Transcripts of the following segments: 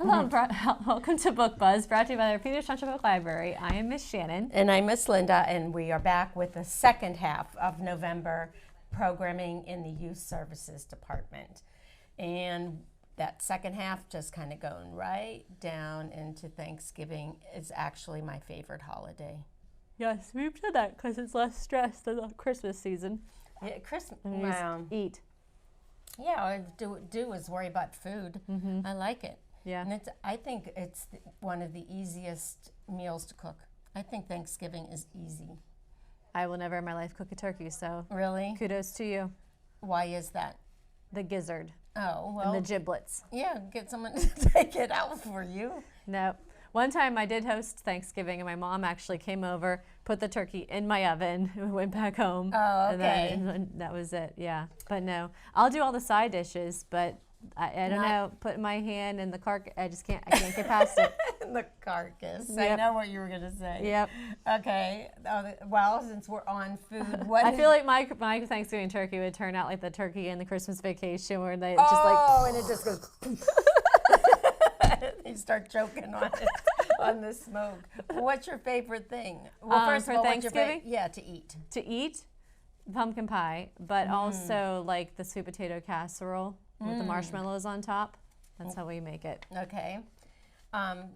Hello, welcome to Book Buzz, brought to you by the Peters Township Public Library. I am Miss Shannon. And I'm Miss Linda, and we are back with the second half of November programming in the Youth Services Department. And that second half, just kind of going right down into Thanksgiving, is actually my favorite holiday. Yes, we've said that because it's less stress than the Christmas season. Yeah, Christmas. Eat. Yeah, all I do is worry about food. I like it. Yeah. And I think it's one of the easiest meals to cook. I think Thanksgiving is easy. I will never in my life cook a turkey, so Really? kudos to you. Why is that? The gizzard Oh, well. and the giblets. Yeah, get someone to take it out for you. Nope. One time I did host Thanksgiving, and my mom actually came over, put the turkey in my oven, and went back home. Oh, And okay. then that was it, yeah. But no, I'll do all the side dishes, but I don't know, putting my hand in the carcass, I can't get past it. The carcass. I Yep. know what you were going to say. Yep. Okay. Well, since we're on food, what I feel like my Thanksgiving turkey would turn out like the turkey in the Christmas Vacation, where they Oh, and it just goes. You start choking on it, on the smoke. What's your favorite thing? Well, first for of all, what's your Thanksgiving? Yeah, to eat. to eat pumpkin pie, but also like the sweet potato casserole with the marshmallows on top. That's how we make it. Okay.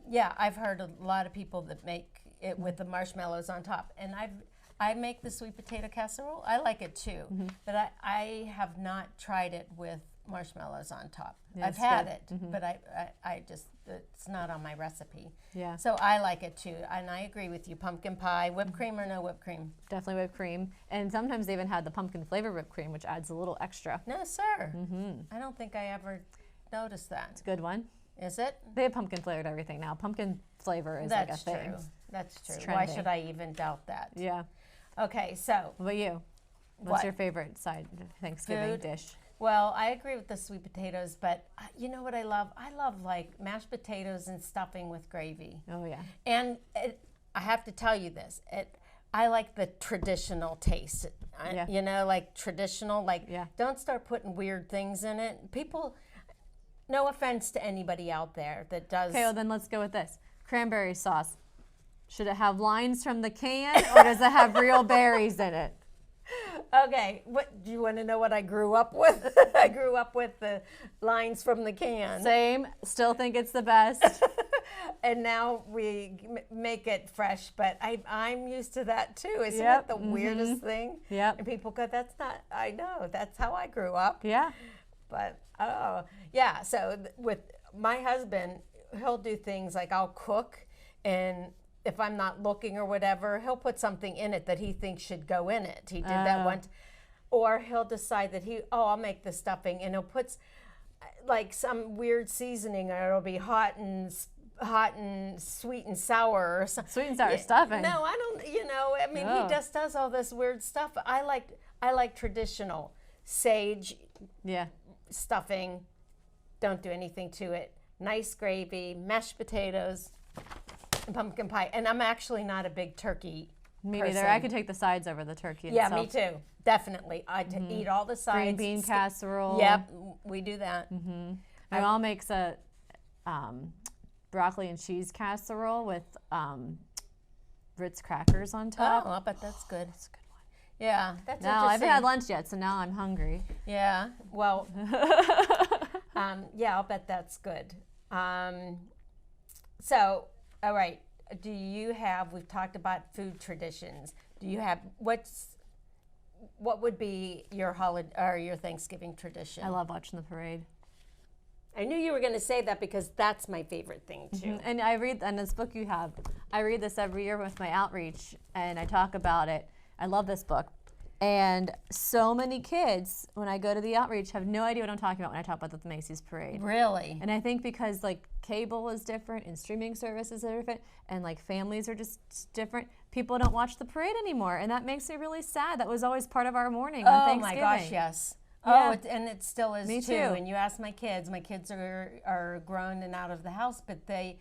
Yeah, I've heard a lot of people that make it with the marshmallows on top, and I make the sweet potato casserole. I like it too, but I have not tried it with marshmallows on top. Yeah, I've it's had good. it, but I just, it's not on my recipe. Yeah. So I like it too, and I agree with you. Pumpkin pie, whipped cream or no whipped cream? Definitely whipped cream. And sometimes they even had the pumpkin flavor whipped cream, which adds a little extra. No, sir. I don't think I ever noticed that. It's a good one. Is it? They have pumpkin flavored everything now. Pumpkin flavor is That's like a thing. true. That's true. It's Why trendy. should I even doubt that? Yeah. Okay, so. What about you? What's What? your favorite side Thanksgiving Food? dish? Well, I agree with the sweet potatoes, but you know what I love? I love like mashed potatoes and stuffing with gravy. Oh yeah. And I have to tell you this, I like the traditional taste. Yeah. You know, like traditional, like Yeah. don't start putting weird things in it. People, no offense to anybody out there that does. Okay, well then let's go with this. Cranberry sauce. Should it have lines from the can, or does it have real berries in it? Okay, what do you want to know what I grew up with? I grew up with the lines from the can. Same. Still think it's the best. And now we make it fresh, but I'm used to that too. Isn't Yep. it the weirdest thing? Yep. And people go, that's not, I know, that's how I grew up. Yeah. But, oh, yeah, so with my husband, he'll do things like I'll cook, and if I'm not looking or whatever, he'll put something in it that he thinks should go in it. He did that once. Or he'll decide that I'll make the stuffing, and he'll put like some weird seasoning, or it'll be hot and sweet and sour or something. Sweet and sour stuffing. No, I don't, I mean, Oh. he just does all this weird stuff. I like traditional sage Yeah. stuffing. Don't do anything to it. Nice gravy, mashed potatoes, and pumpkin pie. And I'm actually not a big turkey Me person. neither. I could take the sides over the turkey Yeah, itself. me too. Definitely. I eat all the sides. Green bean casserole. Yep, we do that. My mom makes a broccoli and cheese casserole with Ritz crackers on top. Oh, I bet that's good. That's a good one. Yeah, that's No, I haven't interesting. had lunch yet, so now I'm hungry. Yeah, well, yeah, I'll bet that's good. So, all right, we've talked about food traditions. Do you have, what would be your holiday or your Thanksgiving tradition? I love watching the parade. I knew you were going to say that because that's my favorite thing too. And I read, and this book you have, I read this every year with my outreach, and I talk about it. I love this book. And so many kids, when I go to the outreach, have no idea what I'm talking about when I talk about the Macy's parade. Really? And I think because like cable is different and streaming services are different and like families are just different, people don't watch the parade anymore. And that makes me really sad. That was always part of our morning on Oh Thanksgiving. my gosh, yes. Yeah. Oh, and it still is Me too. too. And you ask my kids are grown and out of the house, but they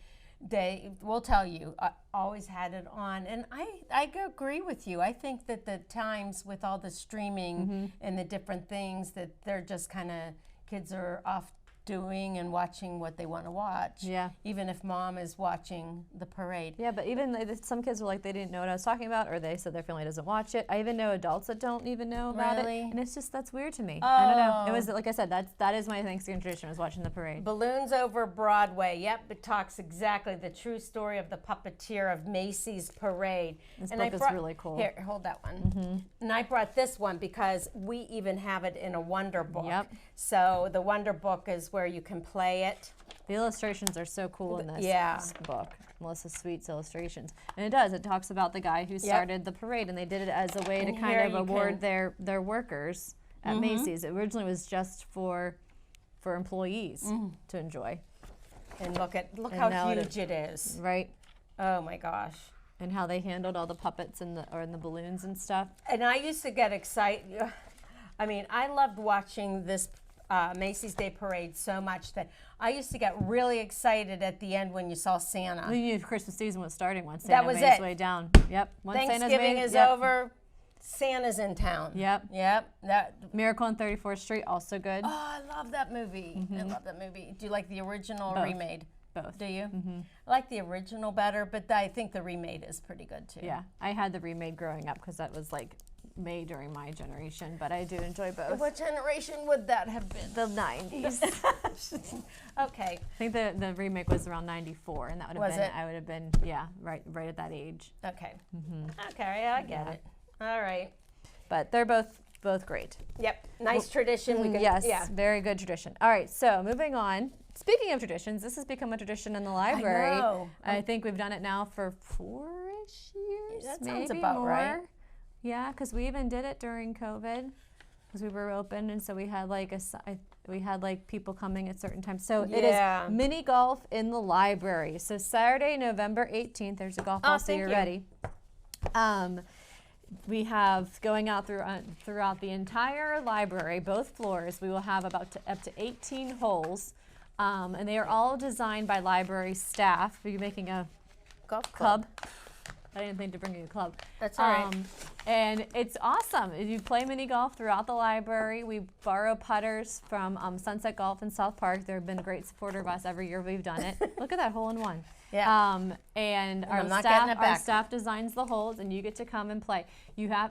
will tell you, I always had it on. And I agree with you. I think that the times with all the streaming and the different things that they're just kind of, kids are off doing and watching what they want to watch. Yeah. Even if mom is watching the parade. Yeah, but even some kids were like, they didn't know what I was talking about, or they said their family doesn't watch it. I even know adults that don't even know about Really? it. And it's just, that's weird to me. Oh. I don't know. It was, like I said, that is my Thanksgiving tradition, was watching the parade. Balloons Over Broadway. Yep, it talks exactly the true story of the puppeteer of Macy's parade. This And book is brought- really cool. Here, hold that one. And I brought this one because we even have it in a Wonder Book. Yep. So the Wonder Book is where you can play it. The illustrations are so cool in this, Yeah. this book. Melissa Sweet's illustrations. And it does. It talks about the guy who started the parade, and they did it as a way to And kind here of you award can- their workers at Macy's. It originally was just for employees to enjoy, And look And how now huge it is. right? Oh my gosh. And how they handled all the puppets and the balloons and stuff. And I used to get excited. I mean, I loved watching this Macy's Day Parade so much that I used to get really excited at the end when you saw Santa. We knew Christmas season was starting once That Santa was made his it. way down. Yep. Once Santa's Thanksgiving made, is yep. over. Santa's in town. Yep. Yep. Miracle on 34th Street, also good. Oh, I love that movie. I love that movie. Do you like the original or Both. remade? Both. Do you? I like the original better, but I think the remade is pretty good too. Yeah, I had the remade growing up because that was like made during my generation, but I do enjoy both. What generation would that have been? The 90s. Okay. I think the remake was around 94, and that would have Was been, it? I would have been, yeah, right at that age. Okay. Okay, I get it. All right. But they're both great. Yep. Nice tradition. We can, Yes, Yeah. very good tradition. All right, so moving on. Speaking of traditions, this has become a tradition in the library. know. I think we've done it now for 4-ish years. That sounds maybe about more. right. Yeah, because we even did it during COVID, because we were open, and so we had like we had like people coming at certain times. So it Yeah. is mini golf in the library. So Saturday, November 18th. There's a golf ball, so thank you're you. ready. We have going out throughout the entire library, both floors. We will have up to 18 holes, and they are all designed by library staff. Are you making a Golf club? I didn't think to bring you a club. That's all right. And it's awesome. You play mini golf throughout the library. We borrow putters from Sunset Golf in South Park. They've been a great supporter of us every year we've done it. Look at that hole in one. Yeah. And I'm not getting it our back. staff designs the holes, and you get to come and play.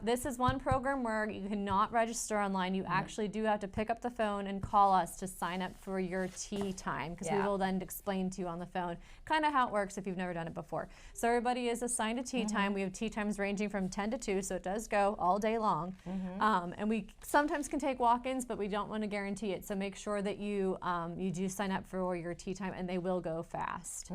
This is one program where you cannot register online. You actually do have to pick up the phone and call us to sign up for your tee time, because we Yeah. will then explain to you on the phone kind of how it works if you've never done it before. So everybody is assigned a tee time. We have tee times ranging from 10 to 2, so it does go all day long. And we sometimes can take walk-ins, but we don't want to guarantee it. So make sure that you do sign up for your tee time, and they will go fast.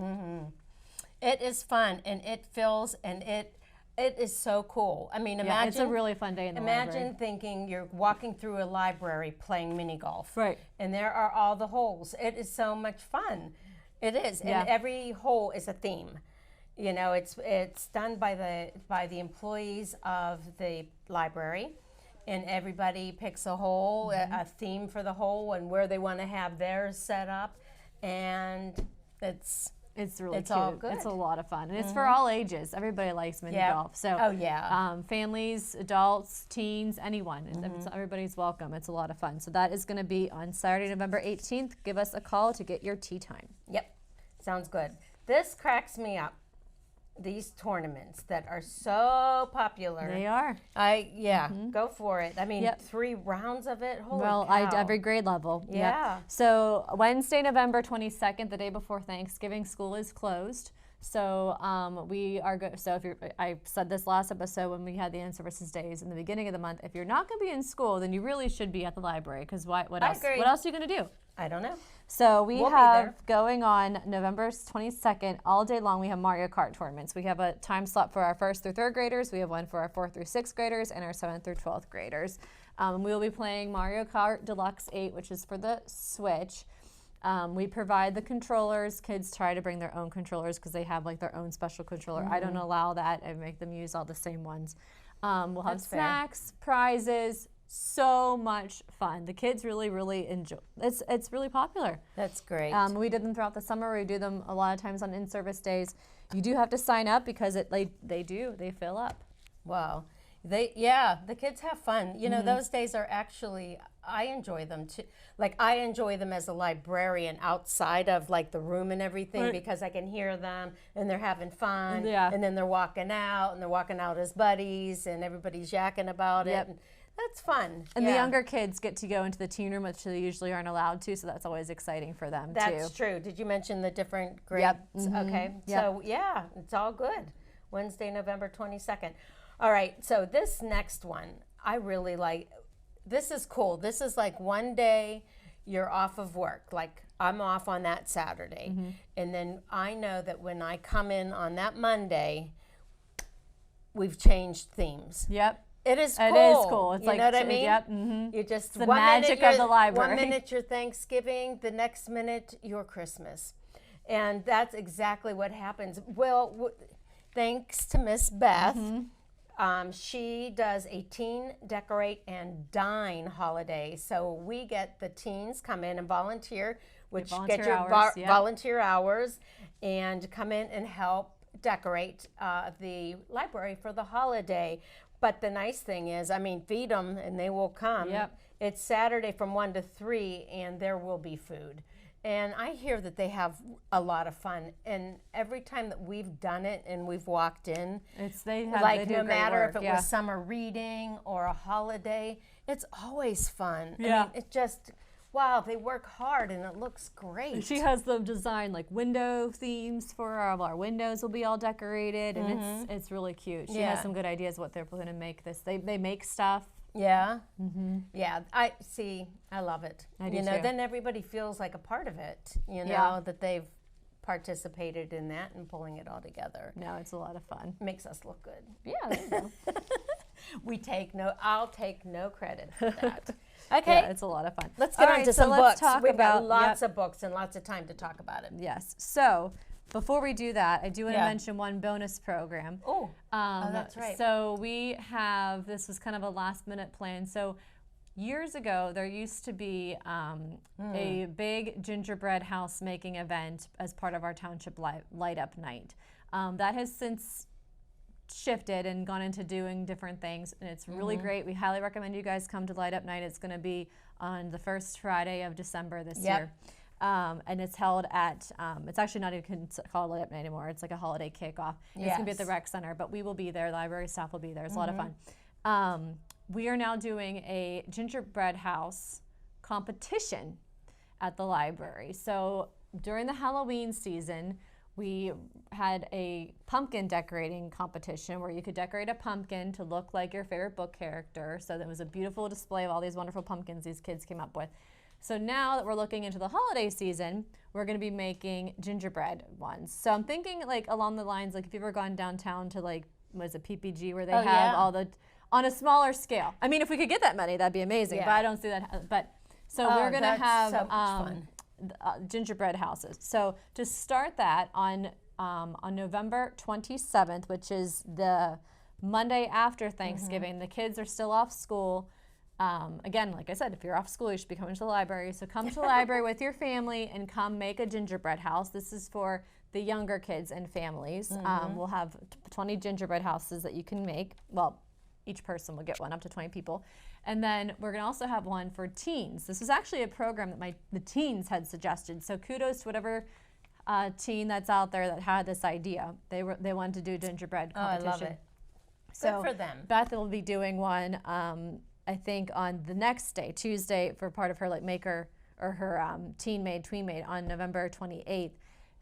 It is fun, and it fills, and it is so cool. I mean, Yeah, imagine it's a really fun day in the imagine library. thinking you're walking through a library playing mini golf. Right. And there are all the holes. It is so much fun. It is. Yeah. And every hole is a theme. You know, it's done by the employees of the library, and everybody picks a hole, a theme for the hole, and where they want to have theirs set up, and it's really It's cute. all good. It's a lot of fun. And it's for all ages. Everybody likes mini Yeah. golf. So Oh, yeah. families, adults, teens, anyone. Everybody's welcome. It's a lot of fun. So that is going to be on Saturday, November 18th. Give us a call to get your tee time. Yep, sounds good. This cracks me up. These tournaments that are so popular. They are. Go for it. I mean, Yep. 3 rounds of it. Holy Well, cow. every grade level. Yep. Yeah. So Wednesday, November 22nd, the day before Thanksgiving, school is closed. So we are good. So I said this last episode when we had the in-services days in the beginning of the month. If you're not going to be in school, then you really should be at the library, because what else? agree. What else are you going to do? I don't know. So we We'll be have there. going on November 22nd, all day long, we have Mario Kart tournaments. We have a time slot for our 1st through 3rd graders. We have one for our 4th through 6th graders and our 7th through 12th graders. We will be playing Mario Kart Deluxe 8, which is for the Switch. We provide the controllers. Kids try to bring their own controllers because they have like their own special controller. I don't allow that. I make them use all the same ones. We'll have That's fair. snacks, prizes, so much fun. The kids really, really enjoy. It's really popular. That's great. We did them throughout the summer. We do them a lot of times on in-service days. You do have to sign up because they fill up. Wow. The kids have fun. You know, those days are actually I enjoy them too. Like I enjoy them as a librarian outside of like the room and everything, Right. because I can hear them and they're having fun. Yeah. And then they're walking out and they're walking out as buddies and everybody's yakking about Yep. it. And that's fun. And the Yeah. younger kids get to go into the teen room, which they usually aren't allowed to, so that's always exciting for them That's too. true. Did you mention the different grades? Yep. Mhm. Okay. Yep. So yeah, it's all good. Wednesday, November 22nd. All right. So this next one, I really like. This is cool. This is like one day you're off of work. Like I'm off on that Saturday. Mm-hmm. And then I know that when I come in on that Monday, we've changed themes. Yep. It is cool. It is cool. It's you like, know what I mean? Yep. Mm-hmm. You just the one magic minute of the library. One minute your Thanksgiving, the next minute your Christmas, and that's exactly what happens. Well, thanks to Miss Beth, she does a teen decorate and dine holiday. So we get the teens come in and volunteer, which volunteer get your hours, yep. volunteer hours, and come in and help decorate the library for the holiday. But the nice thing is, I mean, feed them and they will come. Yep. It's Saturday from 1 to 3 and there will be food. And I hear that they have a lot of fun. And every time that we've done it and we've walked in, They like do no great matter work, if it yeah. was summer reading or a holiday, it's always fun. Yeah. I mean, it just, wow, they work hard and it looks great. She has them design like window themes for our windows will be all decorated, and it's really cute. She has Yeah. some good ideas what they're going to make this. They make stuff. Yeah. Yeah. I see. I love it. I do you know, too. then everybody feels like a part of it, you know, Yeah. that they've participated in that and pulling it all together. No, it's a lot of fun. Makes us look good. Yeah, there you go. I'll take no credit for that. Okay. Yeah, it's a lot of fun. Let's get All on right, to so some let's books. talk We've got about lots of books and lots of time to talk about it. Yes. So before we do that, I do want to Yeah. mention one bonus program. Oh, that's right. So we have, this was kind of a last minute plan. So years ago, there used to be a big gingerbread house making event as part of our township light up night. That has since shifted and gone into doing different things, and it's really great. We highly recommend you guys come to light up night. It's going to be on the first Friday of December this year. And it's held at, it's actually not even called Light Up Night anymore. It's like a holiday kickoff. It's going to be at the rec center, but we will be there. Library staff will be there. It's a lot of fun. We are now doing a gingerbread house competition at the library. So during the Halloween season, we had a pumpkin decorating competition where you could decorate a pumpkin to look like your favorite book character. So that was a beautiful display of all these wonderful pumpkins these kids came up with. So now that we're looking into the holiday season, we're going to be making gingerbread ones. So I'm thinking like along the lines, like if you've ever gone downtown to like, what is it, PPG, where they have all the, on a smaller scale. I mean, if we could get that many, that'd be amazing, but I don't see that. But so we're going to have so much fun. Gingerbread houses. So to start that on November 27th, which is the Monday after Thanksgiving, the kids are still off school. Again, like I said, if you're off school, you should be coming to the library. So come to the library with your family and come make a gingerbread house. This is for the younger kids and families. We'll have 20 gingerbread houses that you can make. Well, each person will get one, up to 20 people. And then we're going to also have one for teens. This is actually a program that the teens had suggested. So kudos to whatever teen that's out there that had this idea. They wanted to do a gingerbread competition. I love it. So good for them. Beth will be doing one, I think, on the next day, Tuesday, for part of her maker or her teen made, tween made on November 28th.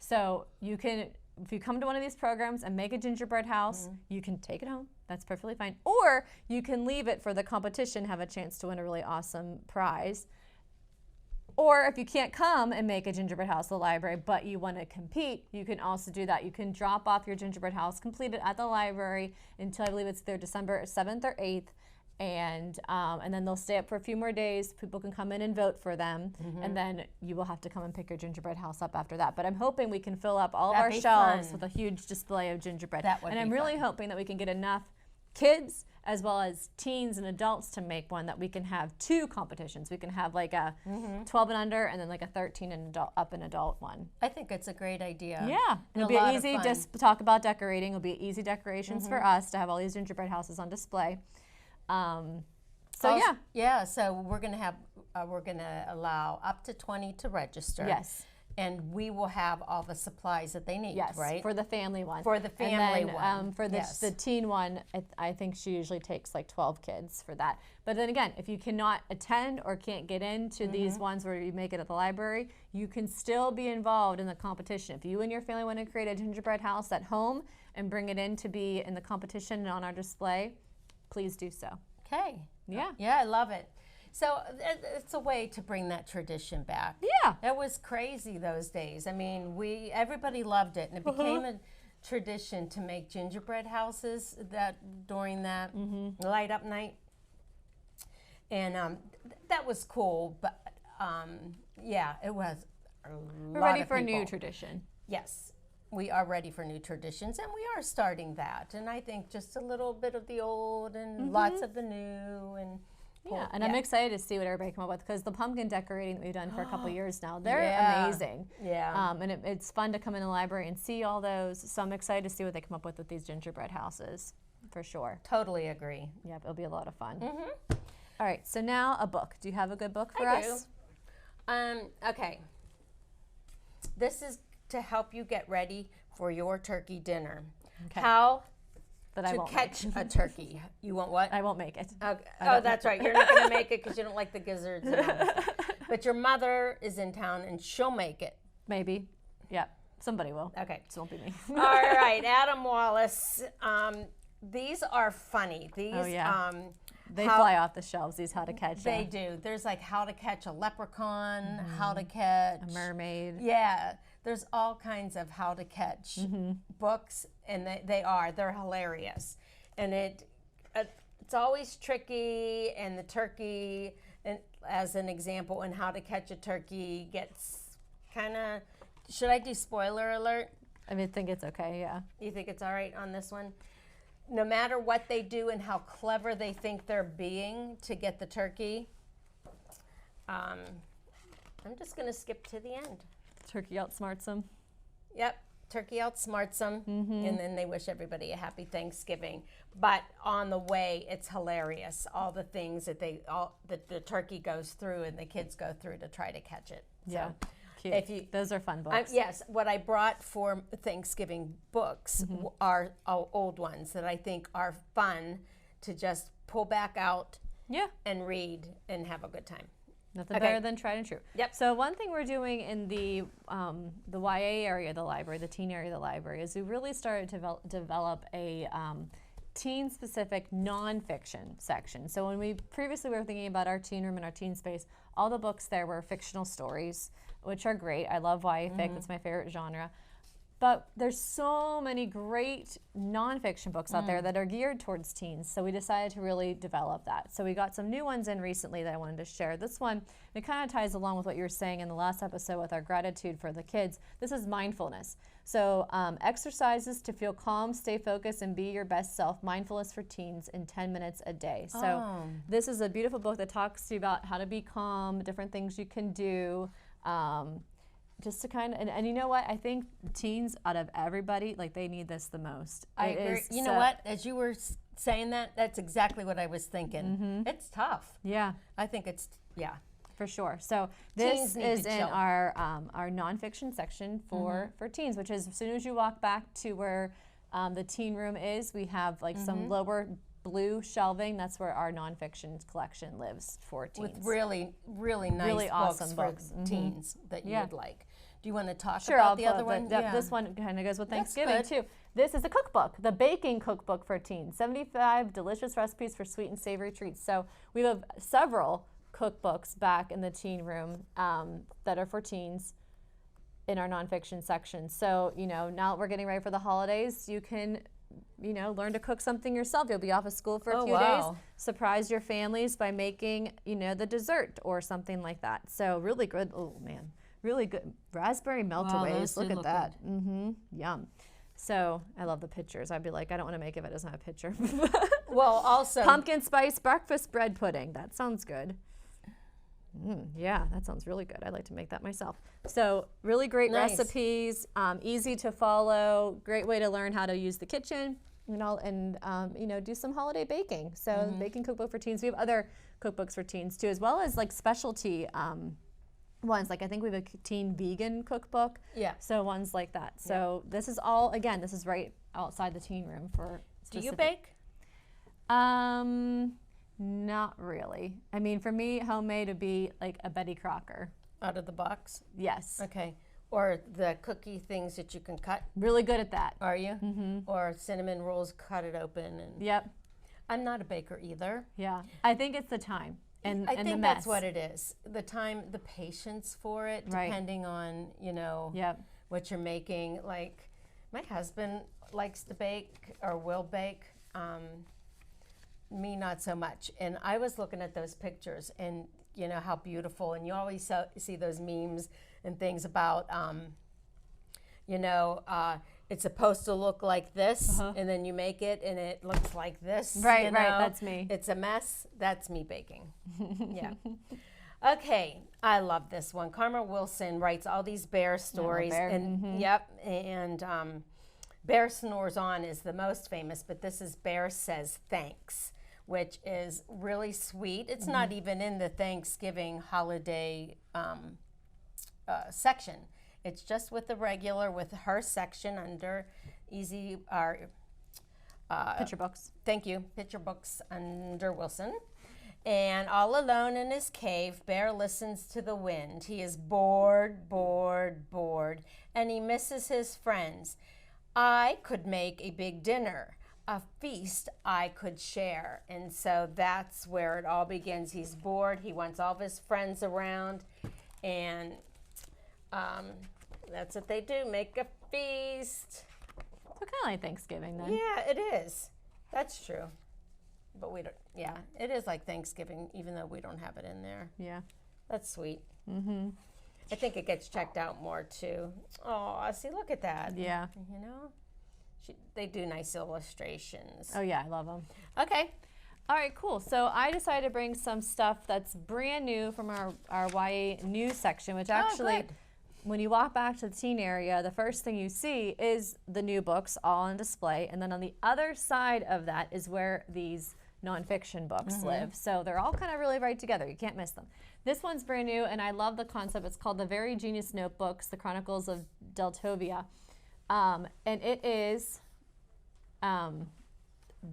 So you can, if you come to one of these programs and make a gingerbread house, you can take it home. That's perfectly fine. Or you can leave it for the competition, have a chance to win a really awesome prize. Or if you can't come and make a gingerbread house at the library, but you want to compete, you can also do that. You can drop off your gingerbread house, complete it at the library until I believe it's their December 7th or 8th. And then they'll stay up for a few more days. People can come in and vote for them. And then you will have to come and pick your gingerbread house up after that. But I'm hoping we can fill up all of our shelves with a huge display of gingerbread. And I'm really hoping that we can get enough kids as well as teens and adults to make one that we can have two competitions. We can have like a 12 and under and then like a 13 and up and adult one. I think it's a great idea. Yeah, it'll be easy. Just talk about decorating. It'll be easy decorations for us to have all these gingerbread houses on display. So we're gonna have we're going to allow up to 20 to register. Yes. And we will have all the supplies that they need, Yes, right? for the family one. For the family and then, one. For the, Yes. the teen one, I think she usually takes like 12 kids for that. But then again, if you cannot attend or can't get into these ones where you make it at the library, you can still be involved in the competition. If you and your family want to create a gingerbread house at home and bring it in to be in the competition and on our display, please do so. Okay. Yeah. Yeah, I love it. So it's a way to bring that tradition back. Yeah. It was crazy those days. I mean, everybody loved it, and it became a tradition to make gingerbread houses during that light up night, and that was cool. But yeah, it was. We're ready for a new tradition. Yes, we are ready for new traditions, and we are starting that. And I think just a little bit of the old and lots of the new and. Yeah, and I'm excited to see what everybody come up with, because the pumpkin decorating that we've done for a couple years now, they're amazing. Yeah. And it's fun to come in the library and see all those. So I'm excited to see what they come up with these gingerbread houses, for sure. Totally agree. Yep, it'll be a lot of fun. All right, so now a book. Do you have a good book for us? Okay. This is to help you get ready for your turkey dinner. Okay. How But I to won't catch make a turkey. You want what? I won't make it. Okay. Oh, that's right. You're not going to make it because you don't like the gizzards. And all that stuff. But your mother is in town and she'll make it. Maybe. Yeah, somebody will. Okay. It won't be me. All right, Adam Wallace. These are funny. These. They fly off the shelves, these how to catch They do. There's like how to catch a leprechaun, how to catch a mermaid. Yeah, there's all kinds of how to catch books, and they're hilarious. And it's always tricky, and the turkey, and as an example, in how to catch a turkey gets kind of. Should I do spoiler alert? I mean, I think it's okay. Yeah. You think it's all right on this one? No matter what they do and how clever they think they're being to get the turkey, I'm just going to skip to the end. Turkey outsmarts them. Yep, turkey outsmarts them, and then they wish everybody a happy Thanksgiving. But on the way, it's hilarious. All the things that the turkey goes through and the kids go through to try to catch it. Yeah. So, Cute. Those are fun books. yes, what I brought for Thanksgiving books are old ones that I think are fun to just pull back out and read and have a good time. Nothing better than tried and true. Yep. So one thing we're doing in the YA area of the library, the teen area of the library, is we really started to develop a teen-specific nonfiction section. So when we previously were thinking about our teen room and our teen space, all the books there were fictional stories, which are great. I love YA fic. It's my favorite genre. But there's so many great nonfiction books out there that are geared towards teens. So we decided to really develop that. So we got some new ones in recently that I wanted to share. This one, it kind of ties along with what you were saying in the last episode with our gratitude for the kids. This is mindfulness. So exercises to feel calm, stay focused, and be your best self. Mindfulness for teens in 10 minutes a day. So this is a beautiful book that talks to you about how to be calm, different things you can do. Just to kind of, and you know what? I think teens, out of everybody, like, they need this the most. I agree. You know what? As you were saying that, that's exactly what I was thinking. It's tough. Yeah. I think it's, for sure. So Teens this need is to in chill. our nonfiction section for teens, which is as soon as you walk back to where the teen room is, we have like some lower blue shelving. That's where our nonfiction collection lives for teens. with really, really nice Really books awesome for books. teens that you would like. Do you want to talk Sure, about I'll the pull other up one? This one kind of goes with That's Thanksgiving good. too. This is a cookbook, the baking cookbook for teens. 75 delicious recipes for sweet and savory treats. So we have several cookbooks back in the teen room that are for teens in our nonfiction section. So, now that we're getting ready for the holidays, you can, learn to cook something yourself. You'll be off of school for a few days. Surprise your families by making, the dessert or something like that. So really good. Oh man, really good. Raspberry meltaways. Look at that. Yum. So I love the pictures. I'd be like, I don't want to make it if it doesn't have a picture. Well, also Pumpkin spice breakfast bread pudding. That sounds good. Yeah, that sounds really good. I'd like to make that myself. So really great Nice. recipes, easy to follow, great way to learn how to use the kitchen, and do some holiday baking. So baking cookbook for teens. We have other cookbooks for teens too, as well as like specialty ones. Like I think we have a teen vegan cookbook. Yeah. So ones like that. So this is all, again, this is right outside the teen room for Do you specific. bake? Not really. I mean, for me, homemade would be like a Betty Crocker. Out of the box? Yes. Okay. Or the cookie things that you can cut? Really good at that. Are you? Mm-hmm. Or cinnamon rolls, cut it open. And Yep. I'm not a baker either. Yeah. I think it's the time and I the think mess. that's what it is. The time, the patience for it, Right. depending on, Yep. what you're making. Like, my husband likes to bake or will bake. Me, not so much. And I was looking at those pictures and, how beautiful. And you always see those memes and things about, it's supposed to look like this, and then you make it and it looks like this. Right, right, that's me. It's a mess. That's me baking. Yeah. Okay, I love this one. Karma Wilson writes all these bear stories. bear, And yep, and Bear Snores On is the most famous, but this is Bear Says Thanks, which is really sweet. It's not even in the Thanksgiving holiday section. It's just with her section under easy, Picture books. thank you, picture books under Wilson. And all alone in his cave, Bear listens to the wind. He is bored, bored, bored, and he misses his friends. I could make a big dinner, a feast I could share. And so that's where it all begins. He's bored. He wants all of his friends around. And that's what they do, make a feast. So kind of like Thanksgiving then. Yeah, it is. That's true. But we don't, yeah, it is like Thanksgiving, even though we don't have it in there. Yeah. That's sweet. Mm-hmm. I think it gets checked out more too. Oh, see, look at that. Yeah. They do nice illustrations. Oh yeah, I love them. Okay. All right, cool. So I decided to bring some stuff that's brand new from our YA news section, which actually, good. when you walk back to the teen area, the first thing you see is the new books all on display. And then on the other side of that is where these nonfiction books live. So they're all kind of really right together. You can't miss them. This one's brand new, and I love the concept. It's called The Very Genius Notebooks, The Chronicles of Deltovia. And it is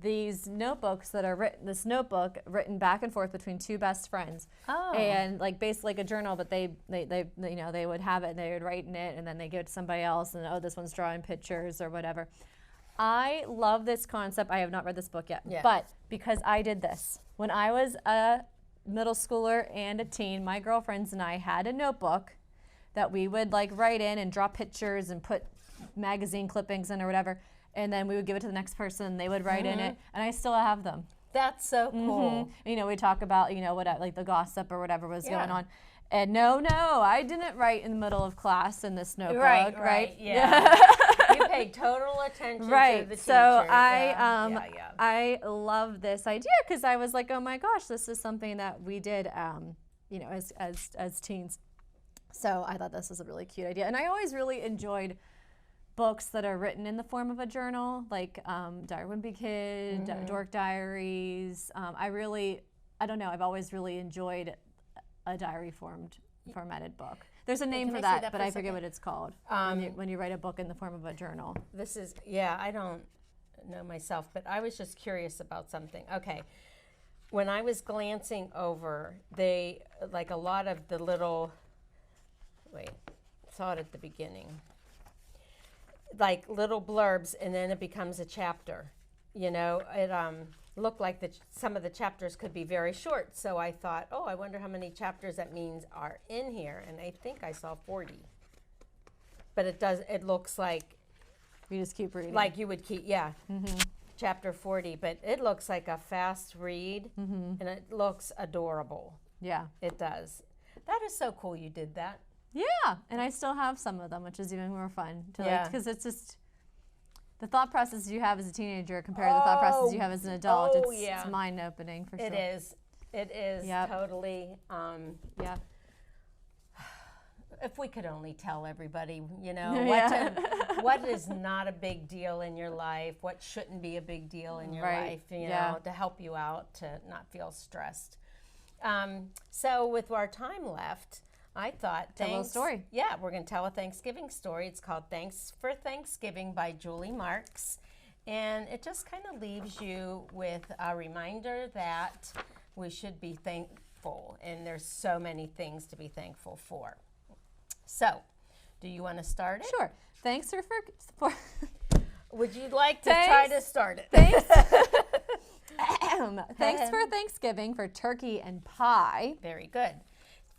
these notebooks that are written, this notebook written back and forth between two best friends. Oh. And like basically like a journal, but they would have it and they would write in it and then they give it to somebody else and this one's drawing pictures or whatever. I love this concept. I have not read this book yet, but because I did this. When I was a middle schooler and a teen, my girlfriends and I had a notebook that we would like write in and draw pictures and put magazine clippings in or whatever. And then we would give it to the next person, they would write in it, and I still have them. That's so cool. We talk about, what, like the gossip or whatever was going on. And no, I didn't write in the middle of class in this notebook, right? Yeah. You paid total attention to the teacher. So I love this idea because I was like, oh my gosh, this is something that we did, as teens. So I thought this was a really cute idea. And I always really enjoyed books that are written in the form of a journal, like Diary of a Wimpy Kid, Dork Diaries. I don't know, I've always really enjoyed a diary formatted book. There's a name for that, but I forget what it's called. When you write a book in the form of a journal. This is, I don't know myself, but I was just curious about something. Okay. When I was glancing over, they, like a lot of the little, saw it at the beginning. Like little blurbs, and then it becomes a chapter. It looked like some of the chapters could be very short. So I thought, I wonder how many chapters that means are in here. And I think I saw 40. But it looks like you just keep reading. Like you would keep, chapter 40. But it looks like a fast read, and it looks adorable. Yeah. It does. That is so cool you did that. Yeah, and I still have some of them, which is even more fun to because it's just the thought process you have as a teenager compared to the thought process you have as an adult. It's mind-opening for sure. It is. It is Yep. totally. Yeah. If we could only tell everybody, Yeah. what is not a big deal in your life, what shouldn't be a big deal in your Right. life, Yeah. to help you out, to not feel stressed. So with our time left, I thought, Tell a little story. Yeah, we're going to tell a Thanksgiving story. It's called Thanks for Thanksgiving by Julie Marks. And it just kind of leaves you with a reminder that we should be thankful. And there's so many things to be thankful for. So, do you want to start it? Sure. Thanks for Would you like to try to start it? Thanks for Thanksgiving for turkey and pie. Very good.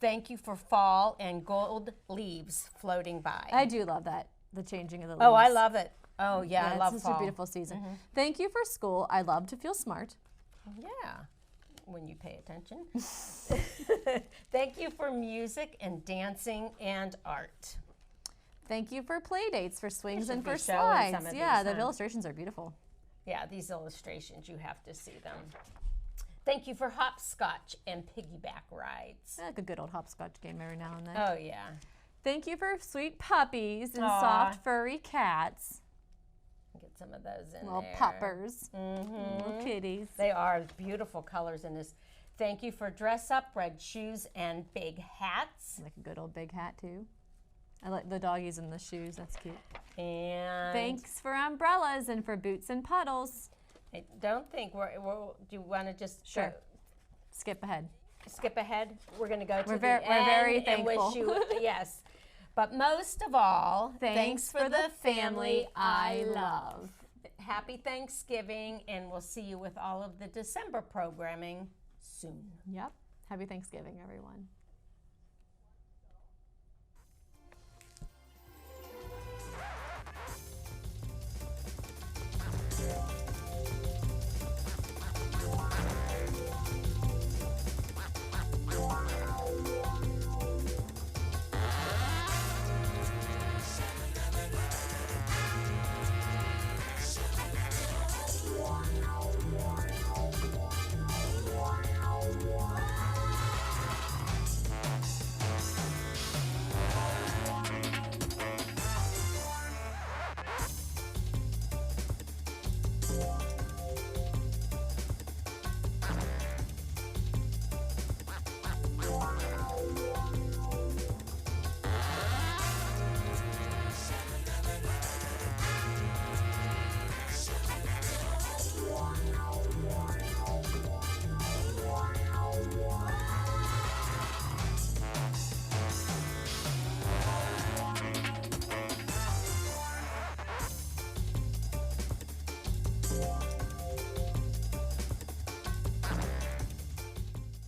Thank you for fall and gold leaves floating by. I do love that, the changing of the leaves. Oh, I love it. Oh, yeah, I love it's fall. such a beautiful season. Thank you for school. I love to feel smart. Yeah, when you pay attention. Thank you for music and dancing and art. Thank you for play dates, for swings should and be for showing slides. some of Yeah, these, the huh? illustrations are beautiful. Yeah, these illustrations, you have to see them. Thank you for hopscotch and piggyback rides. Like a good old hopscotch game every now and then. Oh, yeah. Thank you for sweet puppies and Aw. soft furry cats. Get some of those in Little there. puppers. Little kitties. They are beautiful colors in this. Thank you for dress up, red shoes, and big hats. Like a good old big hat too. I like the doggies and the shoes. That's cute. And Thanks for umbrellas and for boots and puddles. I don't think do you want to just Sure. Skip ahead. skip ahead? We're going to go to We're the very end and wish thankful. you yes. But most of all, Thanks for the family I love. Happy Thanksgiving, and we'll see you with all of the December programming soon. Yep. Happy Thanksgiving, everyone.